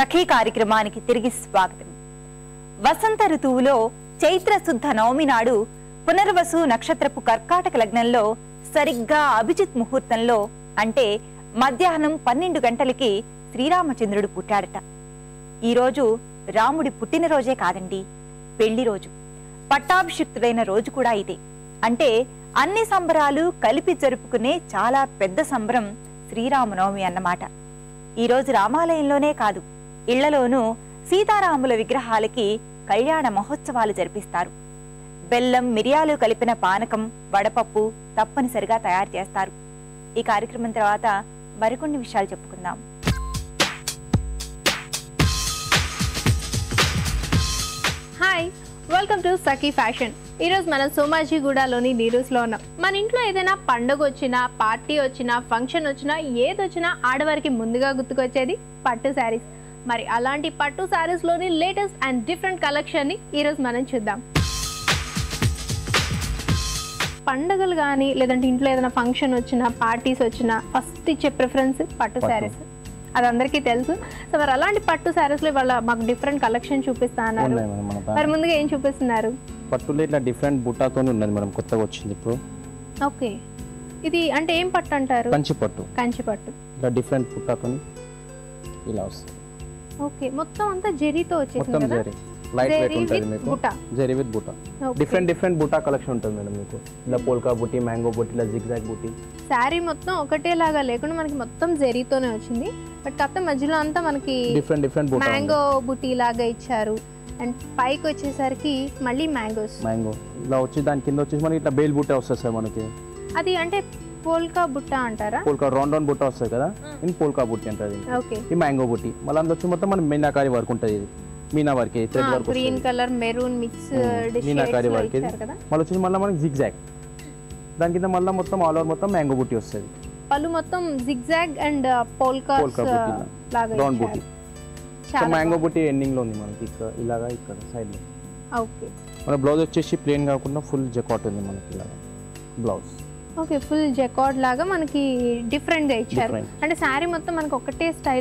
సఖీ కార్యక్రమానికి తిరిగి స్వాగతం. వసంత ఋతువులో చైత్ర శుద్ధ నవమి నాడు పునర్వసు నక్షత్రపు కర్కాటక లగ్నంలో సరిగ్గా అభిజిత్ ముహూర్తంలో అంటే మధ్యాహ్నం 12 గంటలకి శ్రీరామచంద్రుడు పుట్టాడట. ఈరోజు రాముడి పుట్టినరోజే కాదండి, పెళ్లి రోజు, పట్టాభిషిక్తుడైన రోజు కూడా ఇదే. అంటే అన్ని సంబరాలు కలిపి జరుపుకునే చాలా పెద్ద సంబరం శ్రీరామనవమి అన్నమాట. ఈరోజు రామాలయంలోనే కాదు, ఇళ్లలోనూ సీతారాముల విగ్రహాలకి కళ్యాణ మహోత్సవాలు జరిపిస్తారు. బెల్లం, మిరియాలు కలిపిన పానకం, వడపప్పు తప్పనిసరిగా తయారు చేస్తారు. ఈ కార్యక్రమం తర్వాత మరికొన్ని విషయాలు చెప్పుకుందాం. Hi, welcome to Sakhi fashion. ఈరోజు మనం సోమాజిగూడలోని నీరూస్లో ఉన్నాం. మన ఇంట్లో ఏదైనా పండుగ వచ్చినా, పార్టీ వచ్చినా, ఫంక్షన్ వచ్చినా, ఏదొచ్చినా ఆడవారికి ముందుగా గుర్తుకొచ్చేది పట్టు శారీస్. మరి అలాంటి పట్టు శారీస్లోని లేటెస్ట్ అండ్ డిఫరెంట్ కలెక్షన్ని ఈరోజు మనం చూద్దాం. పండుగలు కానీ లేదంటే ఇంట్లో ఏదైనా ఫంక్షన్ వచ్చినా, పార్టీస్ వచ్చినా ఫస్ట్ ఇచ్చే ప్రిఫరెన్స్ పట్టు శారీస్, అది అందరికీ తెలుసు. సో మరి అలాంటి పట్టు శారీస్లో ఇవాళ మాకు డిఫరెంట్ కలెక్షన్ చూపిస్తా అన్నారు. మరి ముందుగా ఏం చూపిస్తున్నారు? పట్టులో ఇట్లా డిఫరెంట్ బుట్టాతో ఉన్నది మేడం, కొత్తగా వచ్చింది ఇప్పుడు. ఓకే, ఇది అంటే ఏం పట్టు అంటారు? కంచి పట్టు. కంచి పట్టు ఇట్లా డిఫరెంట్ బుట్టాతో ఇలా వస్తుంది. ఓకే, మొత్తం అంతా జరీతో వచ్చేసింది మొత్తం కదా? జరీ, లైట్ వెయిట్ ఉంటుంది మీకు. బుట్ట, జరీ విత్ బుట్ట, డిఫరెంట్ బుట్టా కలెక్షన్ ఉంటుంది మేడం మీకు. ఇలా పోల్కా బుట్టి, మ్యాంగో బుట్టి, ఇలా జిగ్జాగ్ బుట్టి. శారీ మొత్తం ఒకటేలాగా లేకుండా మనకి మొత్తం జరీతోనే వచ్చింది. బట్ కాకపోతే మధ్యలో అంతా మనకి డిఫరెంట్ మ్యాంగో బుట్టి లాగా ఇచ్చారు. అండ్ పైకి వచ్చేసరికి మళ్ళీ మ్యాంగో ఇలా వచ్చి దాని కింద వచ్చేసి మనకి ఇట్లా బేల్ బుట్ట వస్తుంది సార్ మనకి. అది అంటే పోల్కా బుట్ట అంటారా? పోల్కా రౌండ్ బుట్ట వస్తుంది కదా, ఇది పోల్కా బుట్టి అంటారు. ఓకే, ఈ మ్యాంగో బుట్టి మళ్ళీ అందులో వచ్చి మొత్తం మన మీనాకారి వర్క్ ఉంటుంది. ఇది మీనావర్కి, thread work, green colour, maroon mix meenakari work. ఇది మళ్ళీ వచ్చి మళ్ళీ మనకి జిగ్జాగ్, దాని కింద మళ్ళీ మొత్తం ఆల్ ఓవర్ మొత్తం మ్యాంగో బుట్టి వస్తుంది. పళ్ళు మొత్తం జిగ్జాగ్ అండ్ పోల్కా లాగా రౌండ్ బుట్టి. మ్యాంగో బుట్టి ఎండింగ్ లో ఉంది మనకి ఇలాగా ఇక్కడ సైడ్ లో. ఓకే, మన బ్లౌజ్ వచ్చేసి ప్లెయిన్ కాకుండా ఫుల్ జకాట్ ఉంది మనకి ఇలాగా బ్లౌజ్. ఓకే, ఫుల్ జకార్డ్ లాగా మనకి డిఫరెంట్ గా ఇచ్చారు. అంటే శారీ మొత్తం మనకి ఒకటే స్టైల్